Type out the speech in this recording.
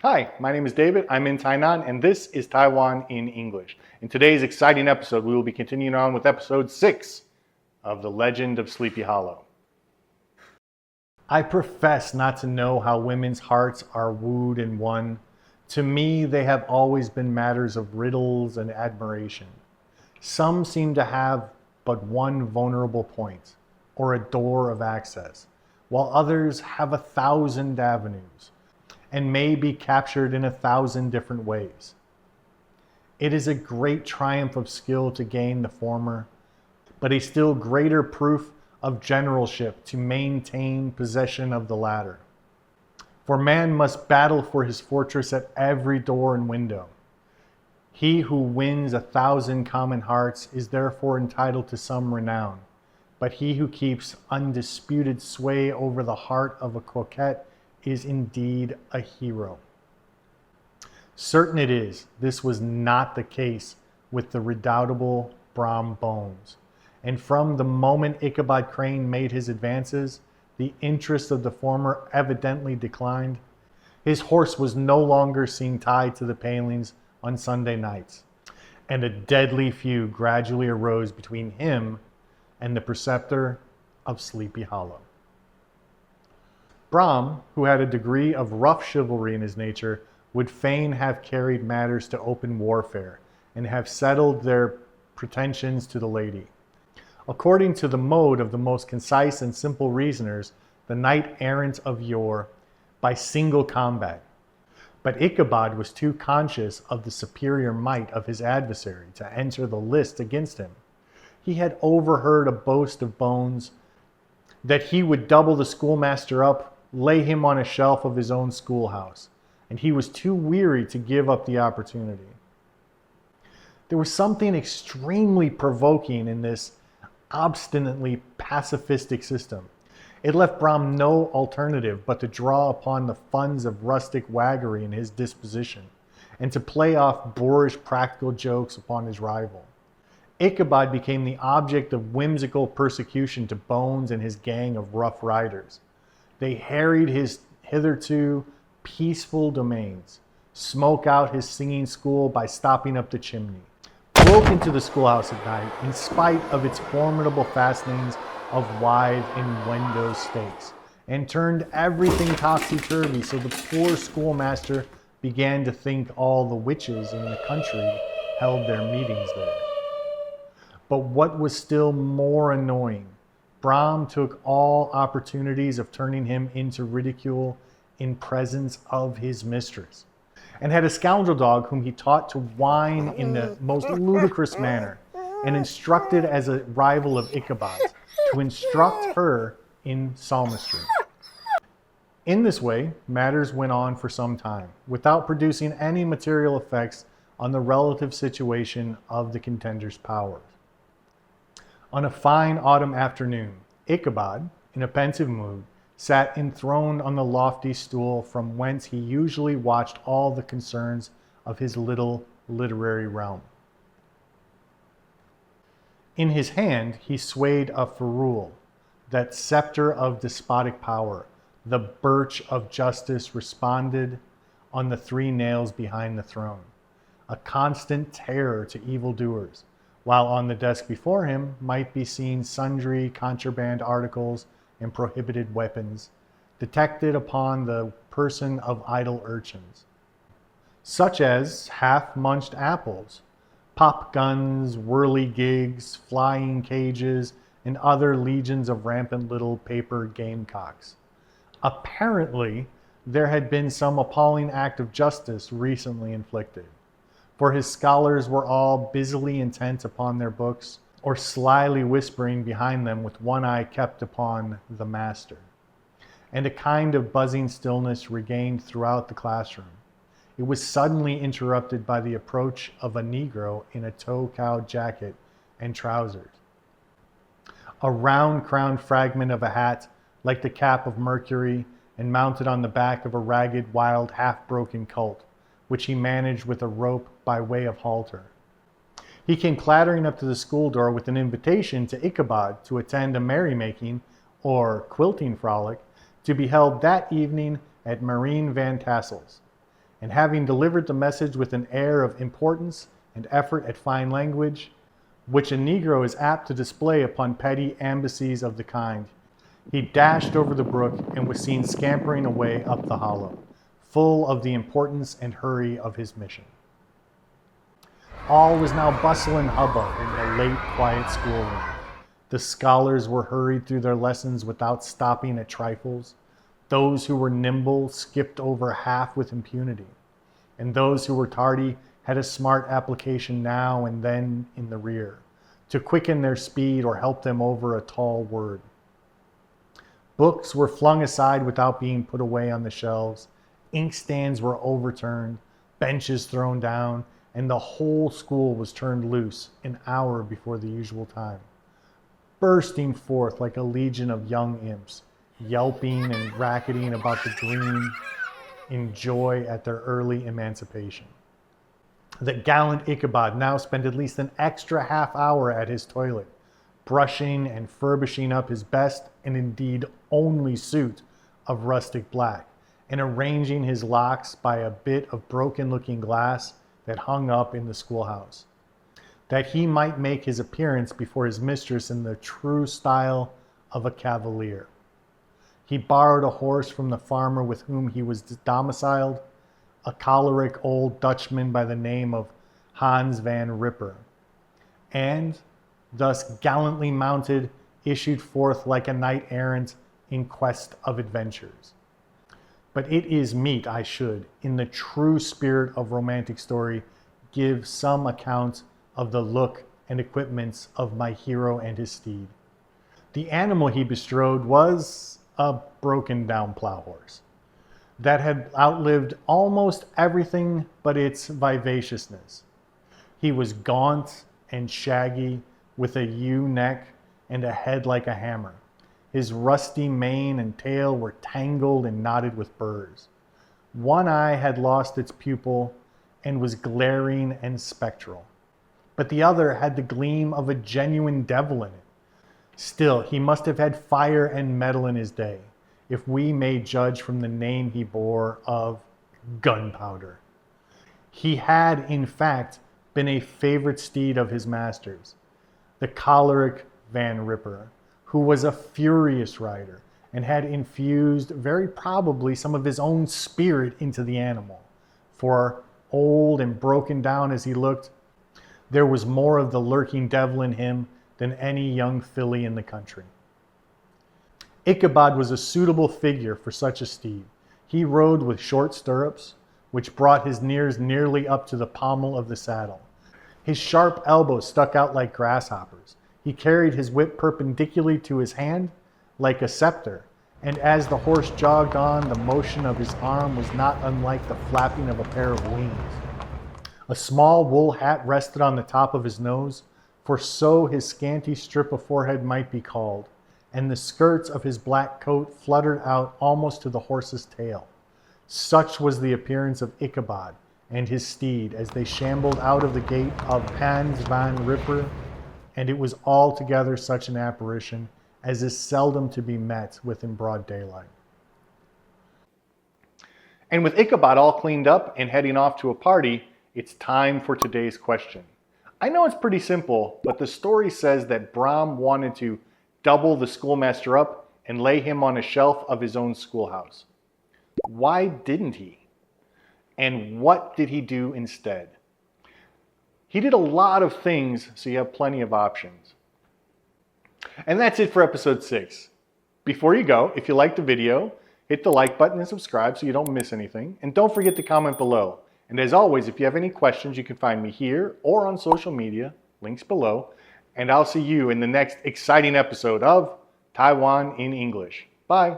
Hi, my name is David. I'm in Tainan, and this is Taiwan in English. In today's exciting episode, we will be continuing on with episode 6 of The Legend of Sleepy Hollow. I profess not to know how women's hearts are wooed and won. To me, they have always been matters of riddles and admiration. Some seem to have but one vulnerable point, or a door of access, while others have 1,000 avenues, and may be captured in 1,000 different ways. It is a great triumph of skill to gain the former, but a still greater proof of generalship to maintain possession of the latter. For man must battle for his fortress at every door and window. He who wins 1,000 common hearts is therefore entitled to some renown, but he who keeps undisputed sway over the heart of a coquette is indeed a hero. Certain it is, this was not the case with the redoubtable Brom Bones, and from the moment Ichabod Crane made his advances, the interest of the former evidently declined. His horse was no longer seen tied to the palings on Sunday nights, and a deadly feud gradually arose between him and the preceptor of Sleepy Hollow. Brom, who had a degree of rough chivalry in his nature, would fain have carried matters to open warfare, and have settled their pretensions to the lady. According to the mode of the most concise and simple reasoners, the knight-errant of yore, by single combat. But Ichabod was too conscious of the superior might of his adversary to enter the list against him. He had overheard a boast of Bones that he would double the schoolmaster up, lay him on a shelf of his own schoolhouse, and he was too weary to give up the opportunity. There was something extremely provoking in this obstinately pacifistic system. It left Brom no alternative but to draw upon the funds of rustic waggery in his disposition, and to play off boorish practical jokes upon his rival. Ichabod became the object of whimsical persecution to Bones and his gang of rough riders. They harried his hitherto peaceful domains, smoke out his singing school by stopping up the chimney, broke into the schoolhouse at night in spite of its formidable fastenings of wide innuendo stakes, and turned everything topsy-turvy, so the poor schoolmaster began to think all the witches in the country held their meetings there. But what was still more annoying, Brom took all opportunities of turning him into ridicule in presence of his mistress, and had a scoundrel dog whom he taught to whine in the most ludicrous manner, and instructed as a rival of Ichabod's to instruct her in sophistry. In this way, matters went on for some time, without producing any material effects on the relative situation of the contenders' powers. On a fine autumn afternoon, Ichabod, in a pensive mood, sat enthroned on the lofty stool from whence he usually watched all the concerns of his little literary realm. In his hand he swayed a ferule, that scepter of despotic power. The birch of justice responded on the 3 nails behind the throne, a constant terror to evildoers, while on the desk before him might be seen sundry contraband articles and prohibited weapons, detected upon the person of idle urchins, such as half-munched apples, pop guns, whirligigs, flying cages, and other legions of rampant little paper gamecocks. Apparently, there had been some appalling act of justice recently inflicted, for his scholars were all busily intent upon their books, or slyly whispering behind them with one eye kept upon the master. And a kind of buzzing stillness regained throughout the classroom. It was suddenly interrupted by the approach of a Negro in a tow-cowed jacket and trousers. A round-crowned fragment of a hat, like the cap of Mercury, and mounted on the back of a ragged, wild, half-broken colt, which he managed with a rope by way of halter. He came clattering up to the school door with an invitation to Ichabod to attend a merrymaking, or quilting frolic, to be held that evening at Katrina Van Tassel's. and having delivered the message with an air of importance and effort at fine language, which a Negro is apt to display upon petty embassies of the kind, he dashed over the brook and was seen scampering away up the hollow, full of the importance and hurry of his mission. All was now bustle and hubbub in the late, quiet schoolroom. The scholars were hurried through their lessons without stopping at trifles. Those who were nimble skipped over half with impunity, and those who were tardy had a smart application now and then in the rear, to quicken their speed or help them over a tall word. Books were flung aside without being put away on the shelves, inkstands were overturned, benches thrown down, and the whole school was turned loose an hour before the usual time, bursting forth like a legion of young imps, yelping and racketing about the green in joy at their early emancipation. The gallant Ichabod now spent at least an extra half hour at his toilet, brushing and furbishing up his best and indeed only suit of rustic black, and arranging his locks by a bit of broken-looking glass that hung up in the schoolhouse, that he might make his appearance before his mistress in the true style of a cavalier. He borrowed a horse from the farmer with whom he was domiciled, a choleric old Dutchman by the name of Hans van Ripper, and, thus gallantly mounted, issued forth like a knight-errant in quest of adventures. But it is meet I should, in the true spirit of romantic story, give some account of the look and equipments of my hero and his steed. The animal he bestrode was a broken-down plow horse that had outlived almost everything but its vivaciousness. He was gaunt and shaggy, with a ewe neck and a head like a hammer. His rusty mane and tail were tangled and knotted with burrs. One eye had lost its pupil and was glaring and spectral, but the other had the gleam of a genuine devil in it. Still, he must have had fire and metal in his day, if we may judge from the name he bore of Gunpowder. He had, in fact, been a favorite steed of his master's, the choleric Van Ripper, who was a furious rider and had infused very probably some of his own spirit into the animal. For, old and broken down as he looked, there was more of the lurking devil in him than any young filly in the country. Ichabod was a suitable figure for such a steed. He rode with short stirrups, which brought his ears nearly up to the pommel of the saddle. His sharp elbows stuck out like grasshoppers. He carried his whip perpendicularly to his hand, like a scepter, and as the horse jogged on, the motion of his arm was not unlike the flapping of a pair of wings. A small wool hat rested on the top of his nose, for so his scanty strip of forehead might be called, and the skirts of his black coat fluttered out almost to the horse's tail. Such was the appearance of Ichabod and his steed as they shambled out of the gate of Hans van Ripper, and it was altogether such an apparition as is seldom to be met with in broad daylight. And with Ichabod all cleaned up and heading off to a party, it's time for today's question. I know it's pretty simple, but the story says that Brom wanted to double the schoolmaster up and lay him on a shelf of his own schoolhouse. Why didn't he? And what did he do instead? He did a lot of things, so you have plenty of options. And that's it for episode 6. Before you go, if you liked the video, hit the like button and subscribe so you don't miss anything. And don't forget to comment below. And as always, if you have any questions, you can find me here or on social media, links below. And I'll see you in the next exciting episode of Taiwan in English. Bye.